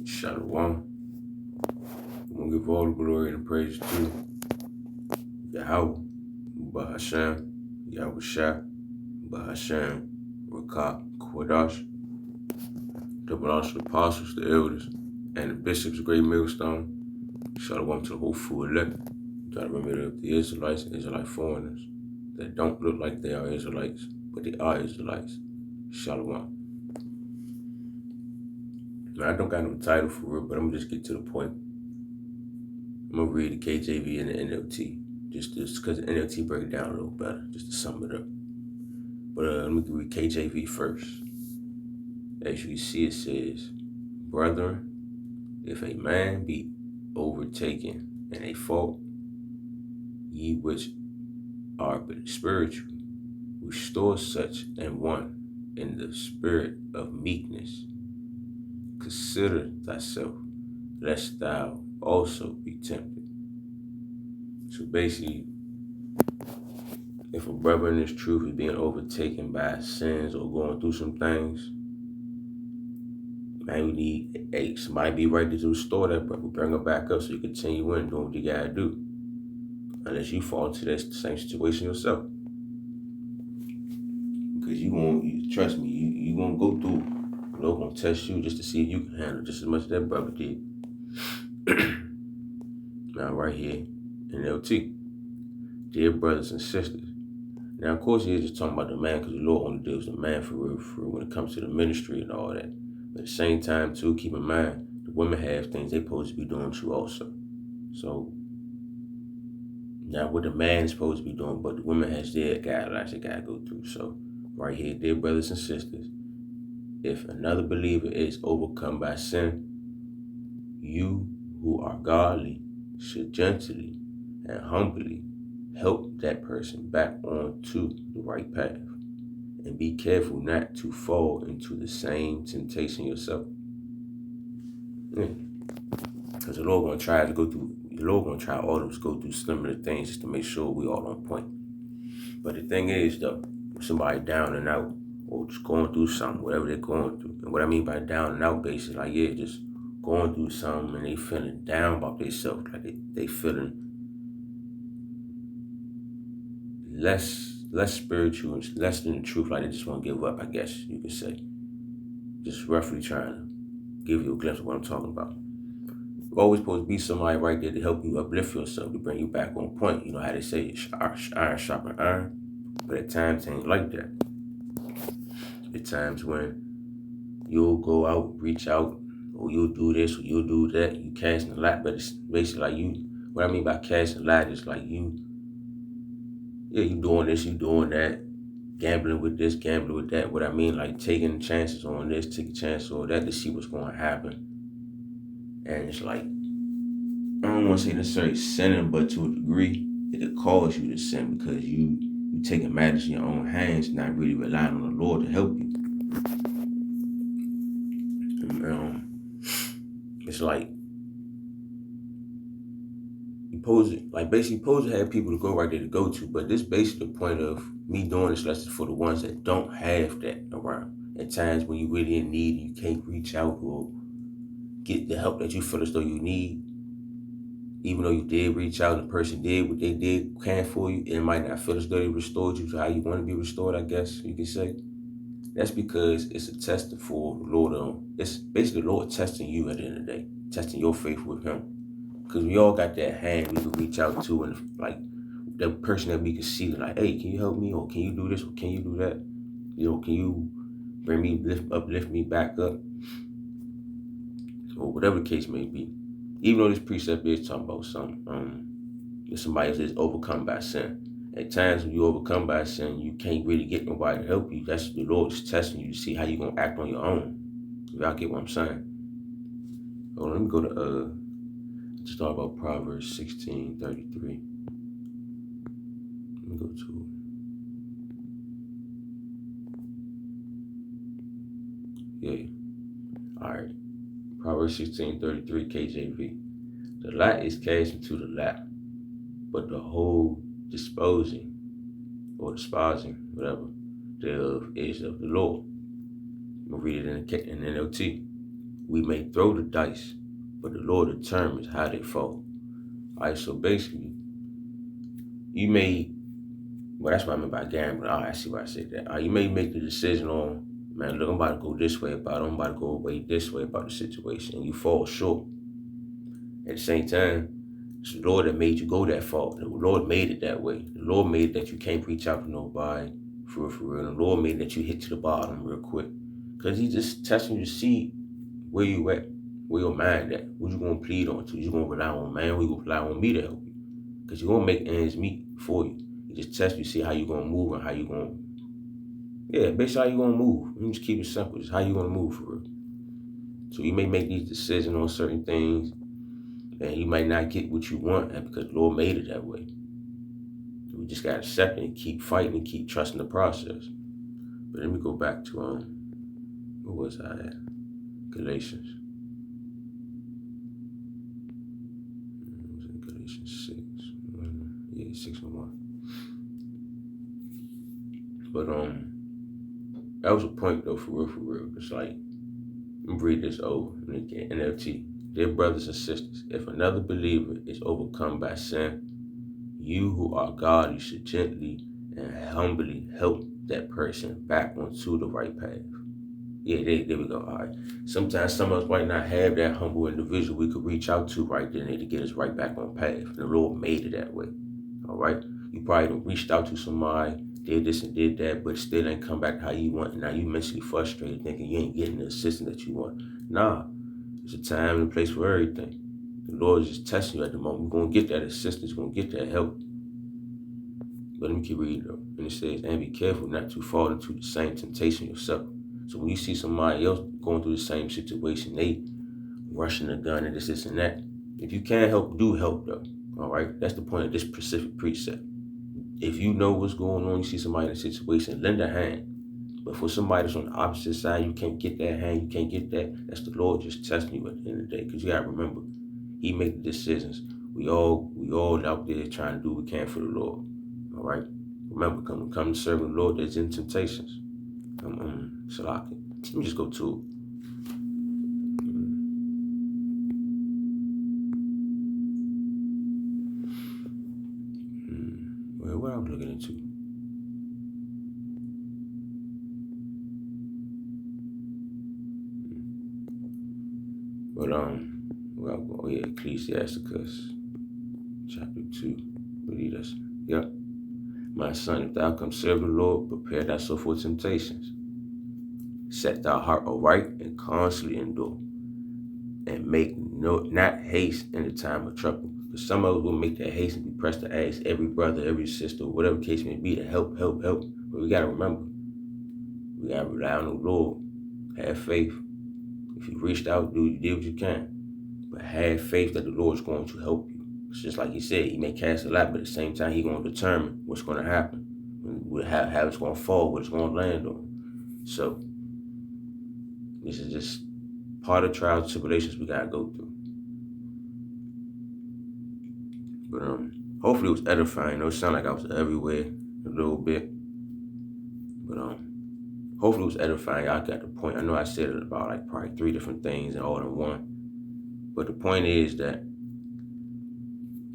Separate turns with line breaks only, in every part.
Shalom. I'm gonna give all the glory and praise to Yahweh, Bahasham, Yahushua, Bahasham, Rakah, Kwadash, the Balash, the apostles, the elders, and the bishops, great millstone. Shalom to the whole full elect. Gotta remember that the Israelites and Israelite foreigners that don't look like they are Israelites, but they are Israelites. Shalom. Now, I don't got no title for real, but I'm gonna just get to the point. I'm gonna read the KJV and the NLT, just because the NLT break it down a little better, just to sum it up. But let me read KJV first. As you see, it says, "Brethren, if a man be overtaken in a fault, ye which are but spiritual, restore such an one in the spirit of meekness. Consider thyself, lest thou also be tempted." So basically, if a brother in his truth is being overtaken by sins or going through some things, man, we need somebody be ready to restore that brother, bring him back up so you continue in doing what you gotta do. Unless you fall into that same situation yourself. Because trust me, you gonna go through. The Lord gonna test you just to see if you can handle it just as much as that brother did. Now right here in LT, dear brothers and sisters. Now of course he's just talking about the man because the Lord only deals with the man for real when it comes to the ministry and all that. But at the same time too, keep in mind, the women have things they supposed to be doing too also. So now what the man is supposed to be doing, but the women has their guidelines they gotta go through. So right here, dear brothers and sisters, if another believer is overcome by sin, you who are godly should gently and humbly help that person back onto the right path. And be careful not to fall into the same temptation yourself. Because the Lord gonna try to go through, the Lord gonna try all of us go through similar things just to make sure we all on point. But the thing is though, if somebody down and out or just going through something, whatever they're going through, and what I mean by down and out basically, like just going through something and they feeling down about themselves, like they feeling less spiritual, less than the truth, like they just want to give up, I guess you could say. Just roughly trying to give you a glimpse of what I'm talking about. There's always supposed to be somebody right there to help you uplift yourself, to bring you back on point. You know how they say, iron sharpen iron, but at times it ain't like that. At times when you'll go out, reach out, or you'll do this, or you'll do that, you casting a lot, but it's basically like what I mean by casting a lot is like you doing this, you doing that, gambling with this, gambling with that. What I mean, like taking chances on this, taking chances on that to see what's going to happen. And it's like, I don't want to say necessarily sinning, but to a degree, it could cause you to sin because you taking matters in your own hands, not really relying on the Lord to help you. It's like basically supposed to have people to go right there to go to, but this basically the point of me doing this lesson for the ones that don't have that around. At times when you really in need and you can't reach out or get the help that you feel as though you need, even though you did reach out and the person did what they can for you, it might not feel as though they restored you to how you want to be restored, I guess you could say. That's because it's a test for the Lord. It's basically the Lord testing you at the end of the day, testing your faith with Him. Because we all got that hand we can reach out to, and like the person that we can see, like, hey, can you help me? Or can you do this? Or can you do that? Can you uplift me back up? Or whatever the case may be. Even though this precept is talking about if somebody is overcome by sin. At times when you overcome by sin, you can't really get nobody to help you. That's the Lord just testing you to see how you're going to act on your own. Y'all get what I'm saying? Oh, let me go to just talk about Proverbs 16:33. Let me go to it. Yeah. All right. Proverbs 16:33 KJV. The lot is cast into the lap, but the whole disposing or despising, whatever, thereof is of the Lord. I'm gonna read it in NLT. We may throw the dice, but the Lord determines how they fall. All right, so basically, you may, well, that's what I meant by gambling. I see why I said that. You may make the decision on, man, look, I'm about to go this way about it. I'm about to go away this way about the situation. And you fall short. At the same time, it's the Lord that made you go that far. The Lord made it that way. The Lord made it that you can't reach out to nobody for real. The Lord made it that you hit to the bottom real quick. Because He's just testing you to see where you at, where your mind at. What you going to plead on to? You going to rely on man? Or you going to rely on me to help you? Because you're going to make ends meet for you. He just test you, see how you going to move and how you going to, yeah, basically how you going to move. Let me just keep it simple. Just how you going to move for real. So you may make these decisions on certain things, and you might not get what you want because the Lord made it that way. We just got to accept it and keep fighting and keep trusting the process. But let me go back to, where was I at? Galatians. It was in Galatians 6. Yeah, 6 and 1. But that was a point though, for real. It's like, let me read this over in the NLT. Dear brothers and sisters, if another believer is overcome by sin, you who are godly should gently and humbly help that person back onto the right path. Yeah, there we go. All right. Sometimes some of us might not have that humble individual we could reach out to right then to get us right back on path. The Lord made it that way. All right. You probably done reached out to somebody, did this and did that, but still ain't come back how you want. And now you mentally frustrated, thinking you ain't getting the assistance that you want. Nah, there's a time and a place for everything. The Lord is just testing you at the moment. You're going to get that assistance. You're going to get that help. But let me keep reading though. And it says, and be careful not to fall into the same temptation yourself. So when you see somebody else going through the same situation, they rushing the gun and this and that. If you can't help, do help though. All right? That's the point of this specific precept. If you know what's going on, you see somebody in a situation, lend a hand. But for somebody that's on the opposite side, you can't get that hand, you can't get that. That's the Lord just testing you at the end of the day. Because you got to remember, He make the decisions. We all out there trying to do what we can for the Lord. All right? Remember, come to serve the Lord, there's in temptations. Salaki. Let me just go to it. Well, what I'm looking into. But Ecclesiasticus chapter 2. Believe that's, yep. My son, if thou come serve the Lord, prepare thyself for temptations. Set thy heart aright and constantly endure. And make not haste in the time of trouble. Because some of us will make that haste and be pressed to ask every brother, every sister, whatever the case may be, to help. But we got to remember, we got to rely on the Lord. Have faith. If you reached out, you did what you can. But have faith that the Lord is going to help you. It's just like He said, He may cast a lot, but at the same time, He's going to determine what's going to happen, how it's going to fall, what it's going to land on. So, this is just part of trials and tribulations we got to go through. But hopefully it was edifying. It sounded like I was everywhere a little bit. But hopefully it was edifying. Y'all got the point. I know I said it about like probably 3 different things and all in one. But the point is that,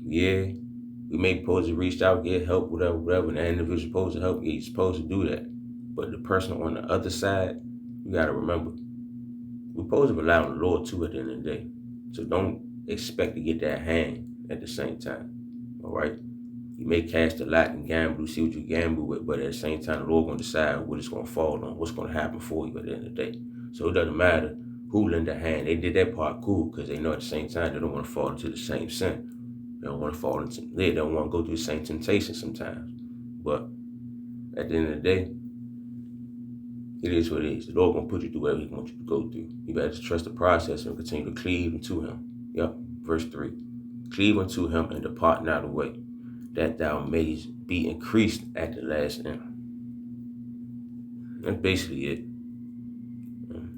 yeah, we may supposed to reach out, get help, whatever, and that individual supposed to help, you're supposed to do that. But the person on the other side, you got to remember, we're supposed to rely on the Lord too at the end of the day. So don't expect to get that hand at the same time, all right? You may cast a lot and gamble, see what you gamble with, but at the same time, the Lord going to decide what it's going to fall on, what's going to happen for you at the end of the day. So it doesn't matter who lend a hand. They did that part cool because they know at the same time they don't want to fall into the same sin. They don't want to fall into, they don't want to go through the same temptation sometimes. But at the end of the day, it is what it is. The Lord going to put you through whatever He wants you to go through. You better just trust the process and continue to cleave unto Him. Yep, verse 3. Cleave unto Him and depart not away, that thou mayest be increased at the last end. That's basically it.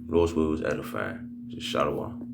Lord's will was edifying. Just shalom.